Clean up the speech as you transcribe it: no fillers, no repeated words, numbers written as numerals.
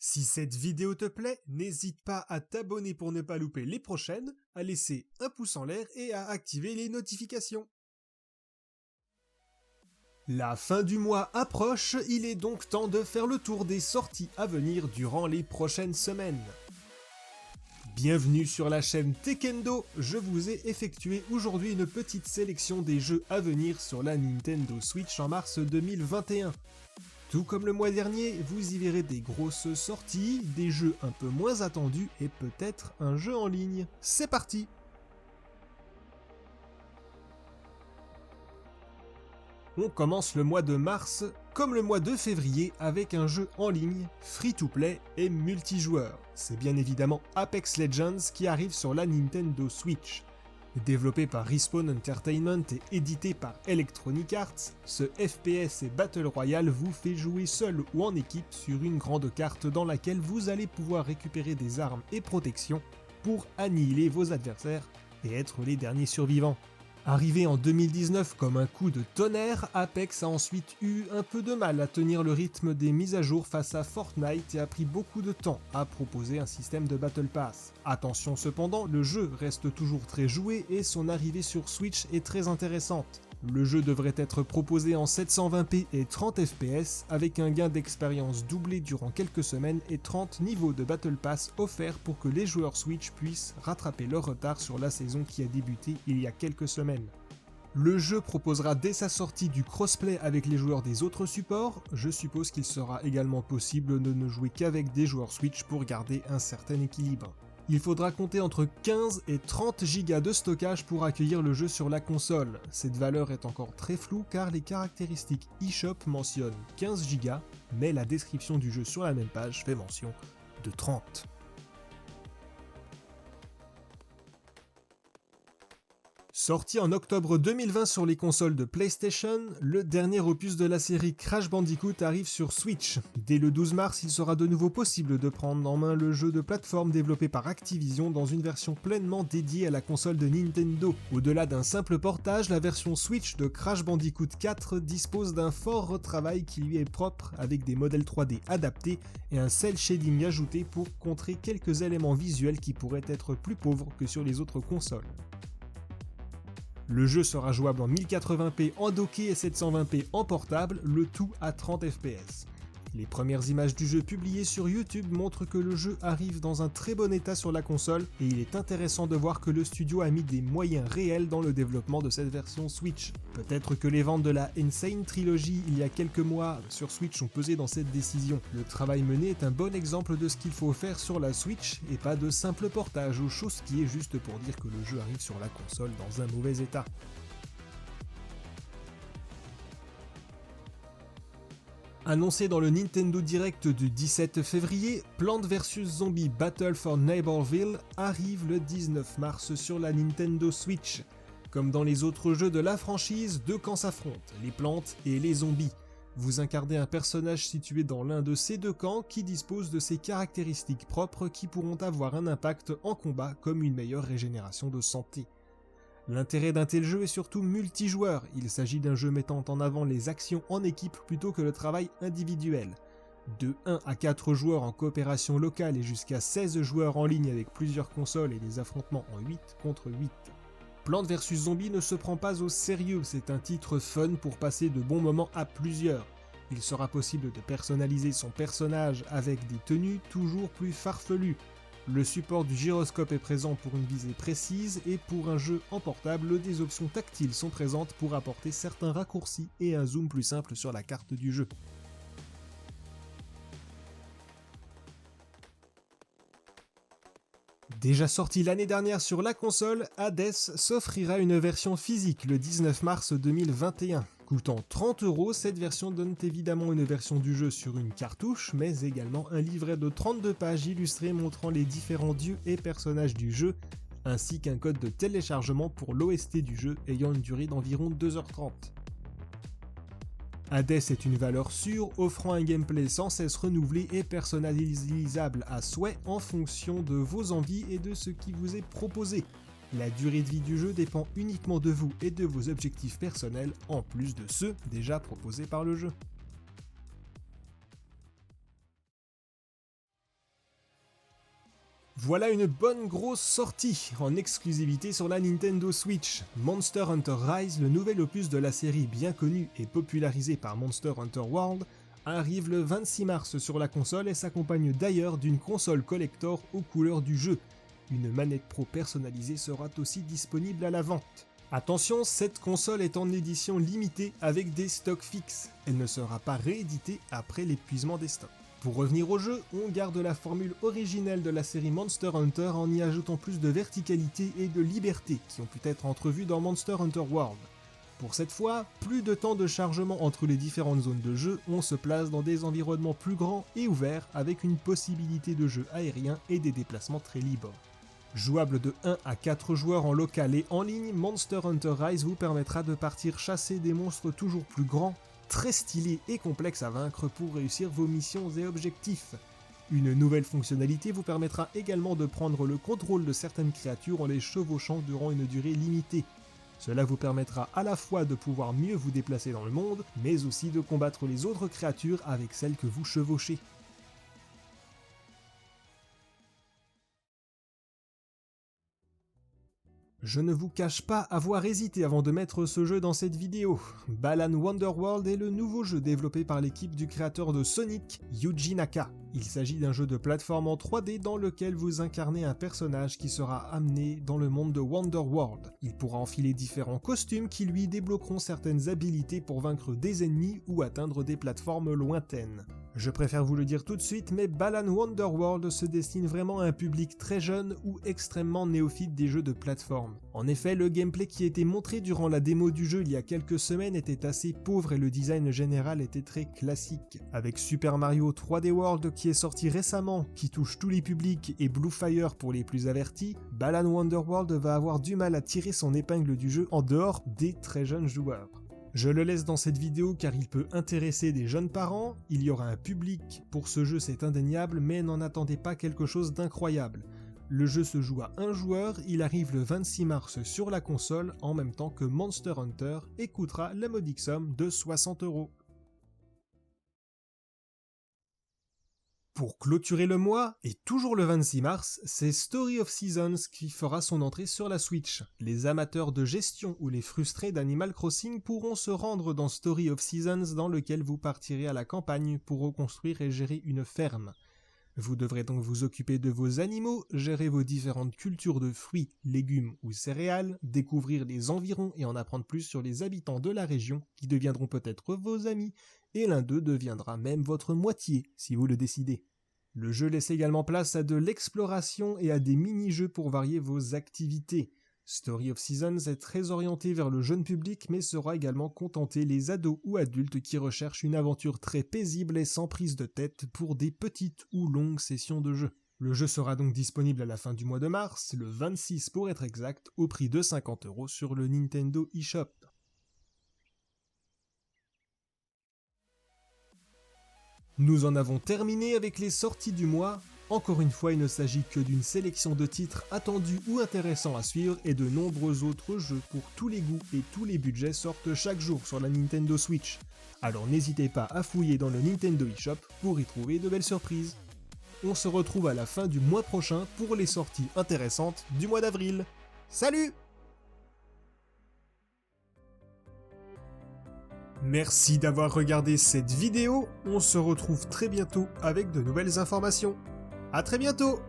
Si cette vidéo te plaît, n'hésite pas à t'abonner pour ne pas louper les prochaines, à laisser un pouce en l'air et à activer les notifications. La fin du mois approche, il est donc temps de faire le tour des sorties à venir durant les prochaines semaines. Bienvenue sur la chaîne Tekendo, je vous ai effectué aujourd'hui une petite sélection des jeux à venir sur la Nintendo Switch en mars 2021. Tout comme le mois dernier, vous y verrez des grosses sorties, des jeux un peu moins attendus et peut-être un jeu en ligne. C'est parti! On commence le mois de mars, comme le mois de février, avec un jeu en ligne, free-to-play et multijoueur. C'est bien évidemment Apex Legends qui arrive sur la Nintendo Switch. Développé par Respawn Entertainment et édité par Electronic Arts, ce FPS et Battle Royale vous fait jouer seul ou en équipe sur une grande carte dans laquelle vous allez pouvoir récupérer des armes et protections pour annihiler vos adversaires et être les derniers survivants. Arrivé en 2019 comme un coup de tonnerre, Apex a ensuite eu un peu de mal à tenir le rythme des mises à jour face à Fortnite et a pris beaucoup de temps à proposer un système de Battle Pass. Attention cependant, le jeu reste toujours très joué et son arrivée sur Switch est très intéressante. Le jeu devrait être proposé en 720p et 30 fps avec un gain d'expérience doublé durant quelques semaines et 30 niveaux de Battle Pass offerts pour que les joueurs Switch puissent rattraper leur retard sur la saison qui a débuté il y a quelques semaines. Le jeu proposera dès sa sortie du crossplay avec les joueurs des autres supports, je suppose qu'il sera également possible de ne jouer qu'avec des joueurs Switch pour garder un certain équilibre. Il faudra compter entre 15 et 30 Go de stockage pour accueillir le jeu sur la console. Cette valeur est encore très floue car les caractéristiques eShop mentionnent 15 Go, mais la description du jeu sur la même page fait mention de 30. Sorti en octobre 2020 sur les consoles de PlayStation, le dernier opus de la série Crash Bandicoot arrive sur Switch. Dès le 12 mars, il sera de nouveau possible de prendre en main le jeu de plateforme développé par Activision dans une version pleinement dédiée à la console de Nintendo. Au-delà d'un simple portage, la version Switch de Crash Bandicoot 4 dispose d'un fort retravail qui lui est propre avec des modèles 3D adaptés et un cel shading ajouté pour contrer quelques éléments visuels qui pourraient être plus pauvres que sur les autres consoles. Le jeu sera jouable en 1080p en docké et 720p en portable, le tout à 30 fps. Les premières images du jeu publiées sur YouTube montrent que le jeu arrive dans un très bon état sur la console et il est intéressant de voir que le studio a mis des moyens réels dans le développement de cette version Switch. Peut-être que les ventes de la Insane Trilogy il y a quelques mois sur Switch ont pesé dans cette décision. Le travail mené est un bon exemple de ce qu'il faut faire sur la Switch et pas de simple portage ou chose qui est juste pour dire que le jeu arrive sur la console dans un mauvais état. Annoncé dans le Nintendo Direct du 17 février, Plants vs Zombies Battle for Neighborville arrive le 19 mars sur la Nintendo Switch. Comme dans les autres jeux de la franchise, deux camps s'affrontent, les plantes et les zombies. Vous incarnez un personnage situé dans l'un de ces deux camps qui dispose de ses caractéristiques propres qui pourront avoir un impact en combat comme une meilleure régénération de santé. L'intérêt d'un tel jeu est surtout multijoueur, il s'agit d'un jeu mettant en avant les actions en équipe plutôt que le travail individuel. De 1 à 4 joueurs en coopération locale et jusqu'à 16 joueurs en ligne avec plusieurs consoles et des affrontements en 8 contre 8. Plants vs Zombies ne se prend pas au sérieux, c'est un titre fun pour passer de bons moments à plusieurs. Il sera possible de personnaliser son personnage avec des tenues toujours plus farfelues. Le support du gyroscope est présent pour une visée précise et pour un jeu en portable, des options tactiles sont présentes pour apporter certains raccourcis et un zoom plus simple sur la carte du jeu. Déjà sorti l'année dernière sur la console, Hades s'offrira une version physique le 19 mars 2021. Coûtant 30€, cette version donne évidemment une version du jeu sur une cartouche, mais également un livret de 32 pages illustrées montrant les différents dieux et personnages du jeu, ainsi qu'un code de téléchargement pour l'OST du jeu ayant une durée d'environ 2h30. Hades est une valeur sûre, offrant un gameplay sans cesse renouvelé et personnalisable à souhait en fonction de vos envies et de ce qui vous est proposé. La durée de vie du jeu dépend uniquement de vous et de vos objectifs personnels, en plus de ceux déjà proposés par le jeu. Voilà une bonne grosse sortie en exclusivité sur la Nintendo Switch. Monster Hunter Rise, le nouvel opus de la série bien connu et popularisé par Monster Hunter World, arrive le 26 mars sur la console et s'accompagne d'ailleurs d'une console collector aux couleurs du jeu. Une manette pro personnalisée sera aussi disponible à la vente. Attention, cette console est en édition limitée avec des stocks fixes. Elle ne sera pas rééditée après l'épuisement des stocks. Pour revenir au jeu, on garde la formule originelle de la série Monster Hunter en y ajoutant plus de verticalité et de liberté qui ont pu être entrevues dans Monster Hunter World. Pour cette fois, plus de temps de chargement entre les différentes zones de jeu, on se place dans des environnements plus grands et ouverts avec une possibilité de jeu aérien et des déplacements très libres. Jouable de 1 à 4 joueurs en local et en ligne, Monster Hunter Rise vous permettra de partir chasser des monstres toujours plus grands, très stylés et complexes à vaincre pour réussir vos missions et objectifs. Une nouvelle fonctionnalité vous permettra également de prendre le contrôle de certaines créatures en les chevauchant durant une durée limitée. Cela vous permettra à la fois de pouvoir mieux vous déplacer dans le monde, mais aussi de combattre les autres créatures avec celles que vous chevauchez. Je ne vous cache pas avoir hésité avant de mettre ce jeu dans cette vidéo. Balan Wonderworld est le nouveau jeu développé par l'équipe du créateur de Sonic, Yuji Naka. Il s'agit d'un jeu de plateforme en 3D dans lequel vous incarnez un personnage qui sera amené dans le monde de Wonderworld. Il pourra enfiler différents costumes qui lui débloqueront certaines habilités pour vaincre des ennemis ou atteindre des plateformes lointaines. Je préfère vous le dire tout de suite, mais Balan Wonderworld se destine vraiment à un public très jeune ou extrêmement néophyte des jeux de plateforme. En effet, le gameplay qui était montré durant la démo du jeu il y a quelques semaines était assez pauvre et le design général était très classique. Avec Super Mario 3D World qui est sorti récemment, qui touche tous les publics, et Blue Fire pour les plus avertis, Balan Wonderworld va avoir du mal à tirer son épingle du jeu en dehors des très jeunes joueurs. Je le laisse dans cette vidéo car il peut intéresser des jeunes parents, il y aura un public pour ce jeu, c'est indéniable, mais n'en attendez pas quelque chose d'incroyable. Le jeu se joue à un joueur, il arrive le 26 mars sur la console en même temps que Monster Hunter et coûtera la modique somme de 60€. Pour clôturer le mois, et toujours le 26 mars, c'est Story of Seasons qui fera son entrée sur la Switch. Les amateurs de gestion ou les frustrés d'Animal Crossing pourront se rendre dans Story of Seasons dans lequel vous partirez à la campagne pour reconstruire et gérer une ferme. Vous devrez donc vous occuper de vos animaux, gérer vos différentes cultures de fruits, légumes ou céréales, découvrir les environs et en apprendre plus sur les habitants de la région qui deviendront peut-être vos amis, et l'un d'eux deviendra même votre moitié si vous le décidez. Le jeu laisse également place à de l'exploration et à des mini-jeux pour varier vos activités. Story of Seasons est très orienté vers le jeune public mais saura également contenter les ados ou adultes qui recherchent une aventure très paisible et sans prise de tête pour des petites ou longues sessions de jeu. Le jeu sera donc disponible à la fin du mois de mars, le 26 pour être exact, au prix de 50€ sur le Nintendo eShop. Nous en avons terminé avec les sorties du mois. Encore une fois, il ne s'agit que d'une sélection de titres attendus ou intéressants à suivre et de nombreux autres jeux pour tous les goûts et tous les budgets sortent chaque jour sur la Nintendo Switch. Alors n'hésitez pas à fouiller dans le Nintendo eShop pour y trouver de belles surprises. On se retrouve à la fin du mois prochain pour les sorties intéressantes du mois d'avril. Salut! Merci d'avoir regardé cette vidéo, on se retrouve très bientôt avec de nouvelles informations. À très bientôt!